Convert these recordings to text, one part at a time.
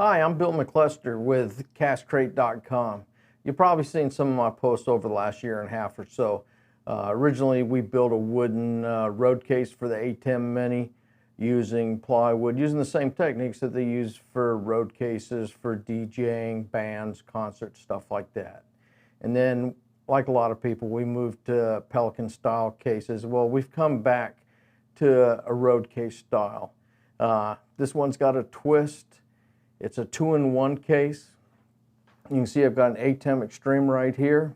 Hi, I'm Bill McCluster with CastCrate.com. You've probably seen some of my posts over the last year and a half or so. Originally, we built a wooden road case for the ATEM Mini using plywood, using the same techniques that they use for road cases, for DJing, bands, concerts, stuff like that. And then, like a lot of people, we moved to Pelican-style cases. Well, we've come back to a road case style. This one's got a twist. It's a 2-in-1 case. You can see I've got an ATEM Extreme right here.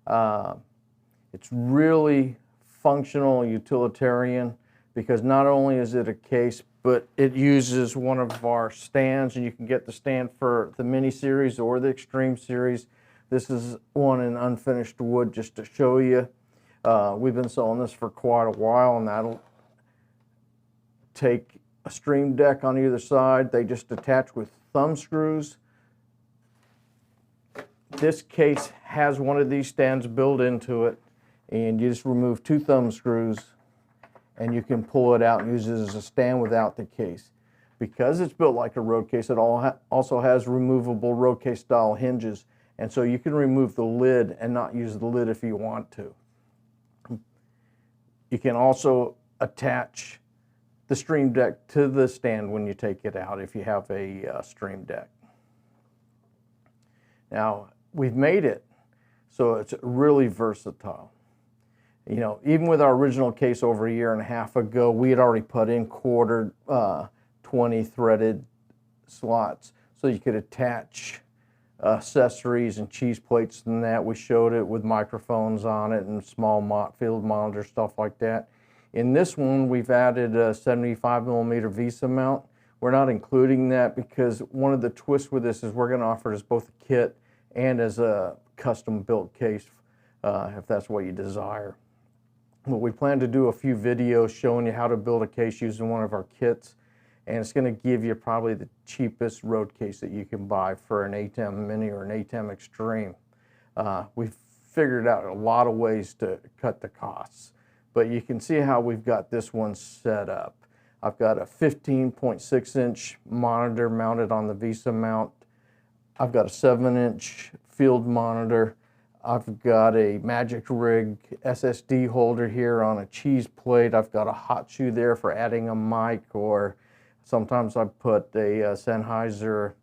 It's really functional, utilitarian, because not only is it a case, but it uses one of our stands, and you can get the stand for the Mini series or the Extreme series. This is one in unfinished wood, just to show you. We've been selling this for quite a while, and that'll take a stream deck on either side. They just attach with thumb screws. This case has one of these stands built into it, and you just remove 2 thumb screws and you can pull it out and use it as a stand without the case. Because it's built like a road case, it also has removable road case style hinges, and so you can remove the lid and not use the lid if you want to. You can also attach the stream deck to the stand when you take it out if you have a stream deck. Now, we've made it so it's really versatile. You know, even with our original case over a year and a half ago, we had already put in quartered 20 threaded slots so you could attach accessories and cheese plates and that. We showed it with microphones on it and small field monitor, stuff like that. In this one, we've added a 75mm Visa mount. We're not including that because one of the twists with this is we're going to offer it as both a kit and as a custom built case if that's what you desire. But we plan to do a few videos showing you how to build a case using one of our kits, and it's going to give you probably the cheapest road case that you can buy for an ATEM Mini or an ATEM Extreme. We've figured out a lot of ways to cut the costs. But you can see how we've got this one set up. I've got a 15.6-inch monitor mounted on the Visa mount. I've got a 7-inch field monitor. I've got a Magic Rig SSD holder here on a cheese plate. I've got a hot shoe there for adding a mic, or sometimes I put a Sennheiser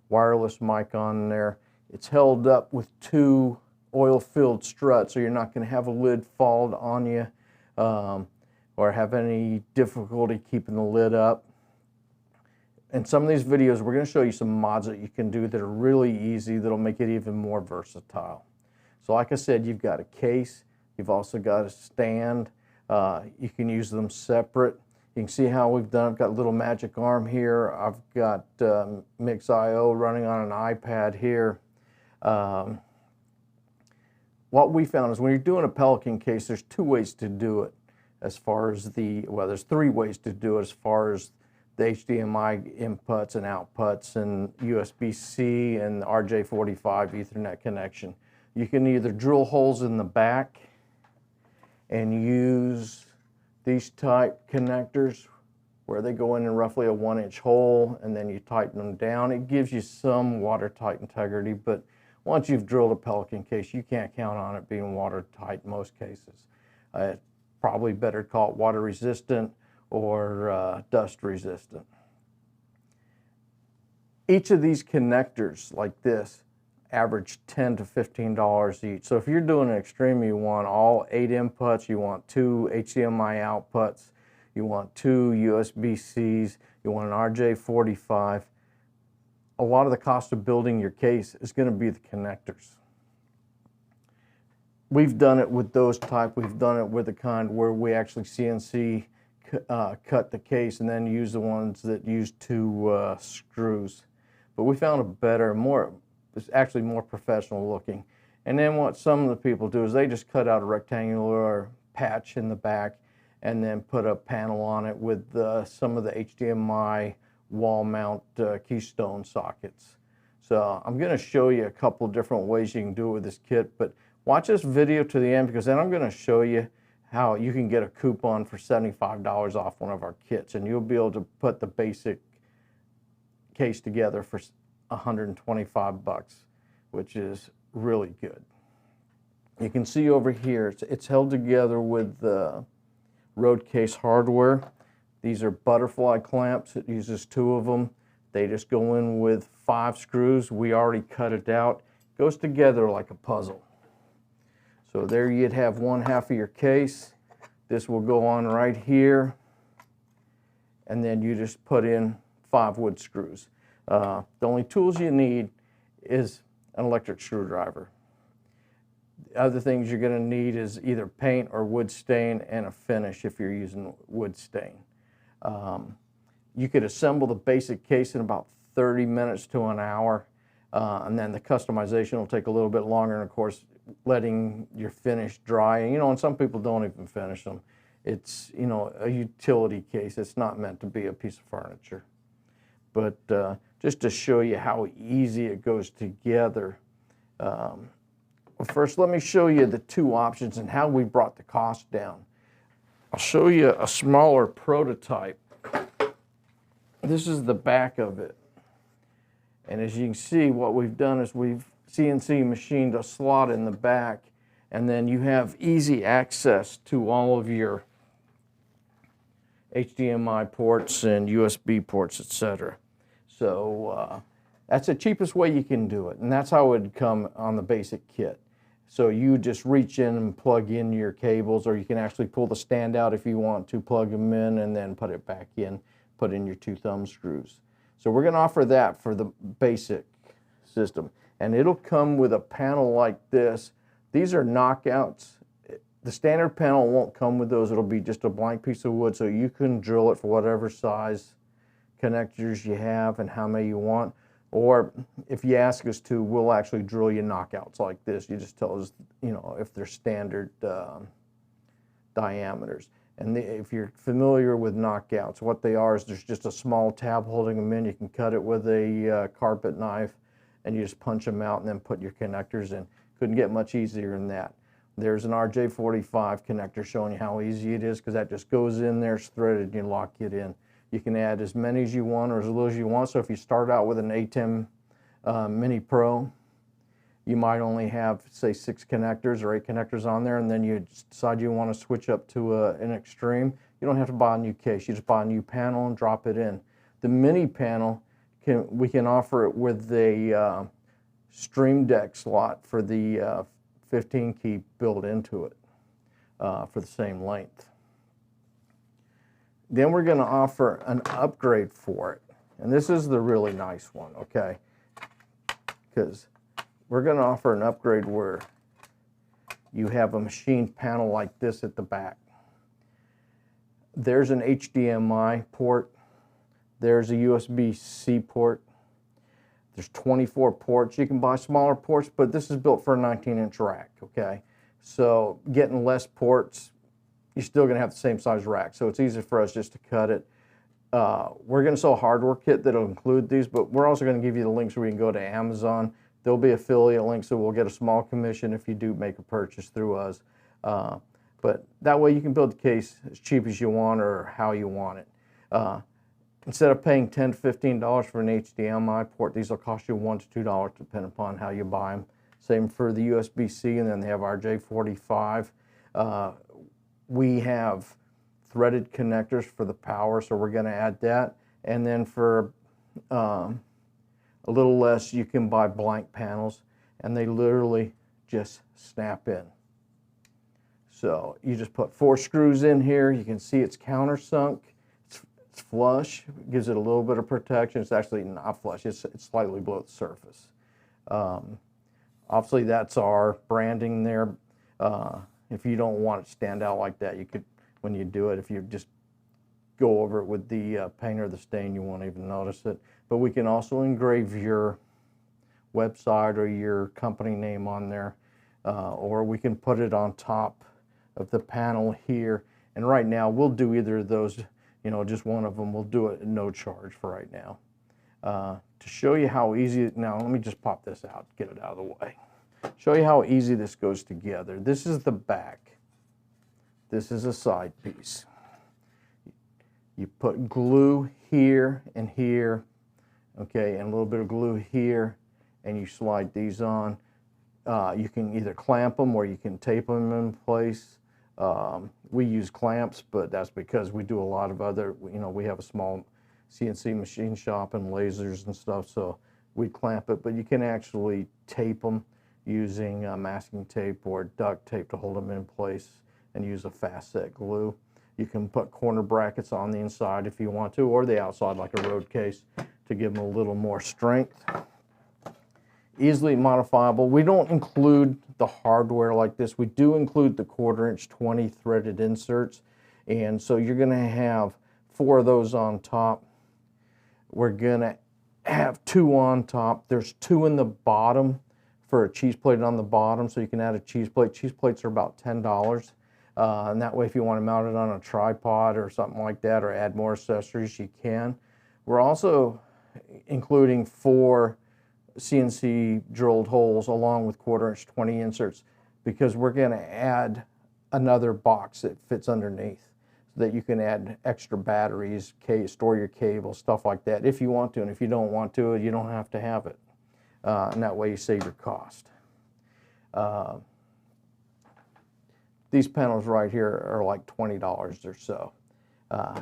wireless mic on there. It's held up with 2 oil-filled strut, so you're not going to have a lid fall on you or have any difficulty keeping the lid up. In some of these videos, we're going to show you some mods that you can do that are really easy that'll make it even more versatile. So like I said, you've got a case, you've also got a stand. You can use them separate. You can see how we've done. I've got a little magic arm here. I've got Mix.io running on an iPad here. What we found is when you're doing a Pelican case, there's 2 ways to do it as far as there's 3 ways to do it as far as the HDMI inputs and outputs and USB-C and RJ45 Ethernet connection. You can either drill holes in the back and use these type connectors where they go in roughly a 1-inch hole, and then you tighten them down. It gives you some watertight integrity, but once you've drilled a Pelican case, you can't count on it being watertight in most cases. It's probably better to call it water resistant or dust resistant. Each of these connectors like this average $10 to $15 each. So if you're doing an Extreme, you want all 8 inputs, you want 2 HDMI outputs, you want 2 USB-Cs, you want an RJ45. A lot of the cost of building your case is going to be the connectors. We've done it with those type. We've done it with the kind where we actually CNC cut the case and then use the ones that use 2 screws. But we found a better, it's actually more professional looking. And then what some of the people do is they just cut out a rectangular patch in the back and then put a panel on it with some of the HDMI wall mount keystone sockets. So I'm going to show you a couple different ways you can do it with this kit, but watch this video to the end, because then I'm going to show you how you can get a coupon for $75 off one of our kits, and you'll be able to put the basic case together for 125 bucks, which is really good. You can see over here, it's held together with the road case hardware. These are butterfly clamps. It uses 2 of them. They just go in with 5 screws. We already cut it out. It goes together like a puzzle. So there you'd have one half of your case. This will go on right here. And then you just put in 5 wood screws. The only tools you need is an electric screwdriver. The other things you're going to need is either paint or wood stain and a finish if you're using wood stain. You could assemble the basic case in about 30 minutes to an hour, and then the customization will take a little bit longer, and of course letting your finish dry. And some people don't even finish them. It's a utility case. It's not meant to be a piece of furniture. But just to show you how easy it goes together, well, first let me show you the 2 options and how we brought the cost down. I'll show you a smaller prototype. This is the back of it. And as you can see, what we've done is we've CNC machined a slot in the back, and then you have easy access to all of your HDMI ports and USB ports, etc. So that's the cheapest way you can do it, and that's how it would come on the basic kit. So you just reach in and plug in your cables, or you can actually pull the stand out if you want to, plug them in, and then put it back in, put in your 2 thumb screws. So we're going to offer that for the basic system. And it'll come with a panel like this. These are knockouts. The standard panel won't come with those. It'll be just a blank piece of wood, so you can drill it for whatever size connectors you have and how many you want. Or if you ask us to, we'll actually drill you knockouts like this. You just tell us, if they're standard diameters. And if you're familiar with knockouts, what they are is there's just a small tab holding them in. You can cut it with a carpet knife, and you just punch them out and then put your connectors in. Couldn't get much easier than that. There's an RJ45 connector showing you how easy it is, because that just goes in there, it's threaded, and you lock it in. You can add as many as you want or as little as you want. So if you start out with an ATEM Mini Pro, you might only have, say, 6 connectors or 8 connectors on there, and then you decide you want to switch up to an Extreme. You don't have to buy a new case. You just buy a new panel and drop it in. The mini panel, we can offer it with a Stream Deck slot for the 15 key built into it for the same length. Then we're going to offer an upgrade for it. And this is the really nice one, okay? Because we're going to offer an upgrade where you have a machined panel like this at the back. There's an HDMI port. There's a USB-C port. There's 24 ports. You can buy smaller ports, but this is built for a 19-inch rack, okay? So getting less ports, you're still going to have the same size rack. So it's easy for us just to cut it. We're going to sell a hardware kit that'll include these, but we're also going to give you the links where you can go to Amazon. There'll be affiliate links, so we'll get a small commission if you do make a purchase through us. But that way you can build the case as cheap as you want or how you want it. Instead of paying $10 to $15 for an HDMI port, these will cost you $1 to $2 depending upon how you buy them. Same for the USB-C, and then they have our J45. We have threaded connectors for the power, so we're going to add that. And then for a little less, you can buy blank panels, and they literally just snap in. So you just put 4 screws in here. You can see it's countersunk. It's flush. It gives it a little bit of protection. It's actually not flush. It's slightly below the surface. Obviously, that's our branding there. If you don't want it to stand out like that, you could, when you do it, if you just go over it with the paint or the stain, you won't even notice it. But we can also engrave your website or your company name on there, or we can put it on top of the panel here. And right now, we'll do either of those, just one of them. We'll do it at no charge for right now. To show you how easy, now let me just pop this out, get it out of the way. Show you how easy this goes together. This is the back. This is a side piece. You put glue here and here, okay, and a little bit of glue here, and you slide these on. You can either clamp them or you can tape them in place. We use clamps, but that's because we do a lot of other, we have a small CNC machine shop and lasers and stuff, so we clamp it, but you can actually tape them using masking tape or duct tape to hold them in place and use a fast set glue. You can put corner brackets on the inside if you want to, or the outside like a road case to give them a little more strength. Easily modifiable. We don't include the hardware like this. We do include the 1/4 inch 20 threaded inserts, and so you're going to have 4 of those on top. We're going to have 2 on top. There's 2 in the bottom for a cheese plate on the bottom, so you can add a cheese plate. Cheese plates are about $10, and that way if you want to mount it on a tripod or something like that, or add more accessories, you can. We're also including 4 CNC drilled holes along with 1/4 inch 20 inserts, because we're going to add another box that fits underneath so that you can add extra batteries, store your cables, stuff like that if you want to, and if you don't want to, you don't have to have it, and that way you save your cost. These panels right here are like $20 or so.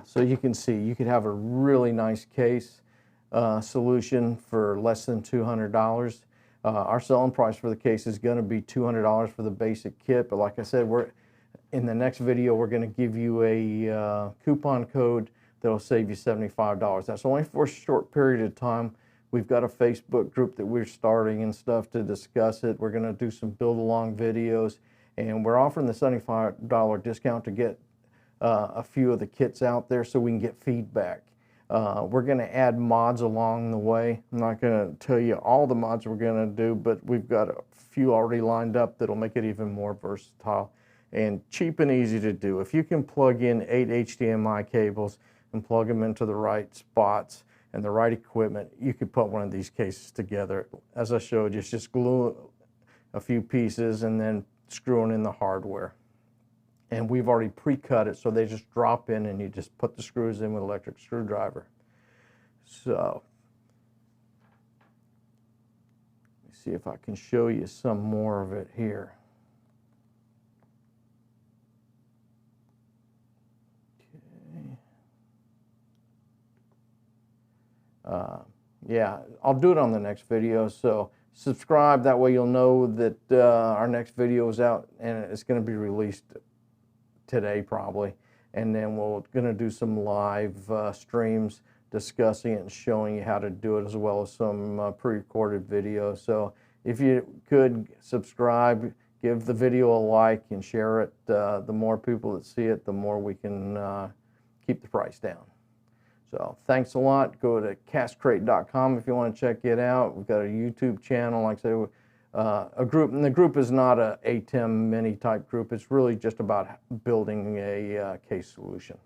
So you can see you could have a really nice case solution for less than $200. Our selling price for the case is going to be $200 for the basic kit, but like I said, in the next video we're going to give you a coupon code that will save you $75. That's only for a short period of time. We've got a Facebook group that we're starting and stuff to discuss it. We're going to do some build along videos, and we're offering the $75 discount to get a few of the kits out there so we can get feedback. We're going to add mods along the way. I'm not going to tell you all the mods we're going to do, but we've got a few already lined up that'll make it even more versatile and cheap and easy to do. If you can plug in 8 HDMI cables and plug them into the right spots and the right equipment, you could put one of these cases together. As I showed you, it's just glue a few pieces and then screwing in the hardware. And we've already pre-cut it, so they just drop in and you just put the screws in with an electric screwdriver. So, let me see if I can show you some more of it here. Okay. Yeah, I'll do it on the next video, so subscribe, that way you'll know that our next video is out, and it's going to be released today probably, and then we're going to do some live streams discussing it and showing you how to do it, as well as some pre-recorded videos. So if you could subscribe, give the video a like, and share it. The more people that see it, the more we can keep the price down. So thanks a lot. Go to castcrate.com if you want to check it out. We've got a YouTube channel, like I said, a group, and the group is not a ATEM Mini type group. It's really just about building a case solution.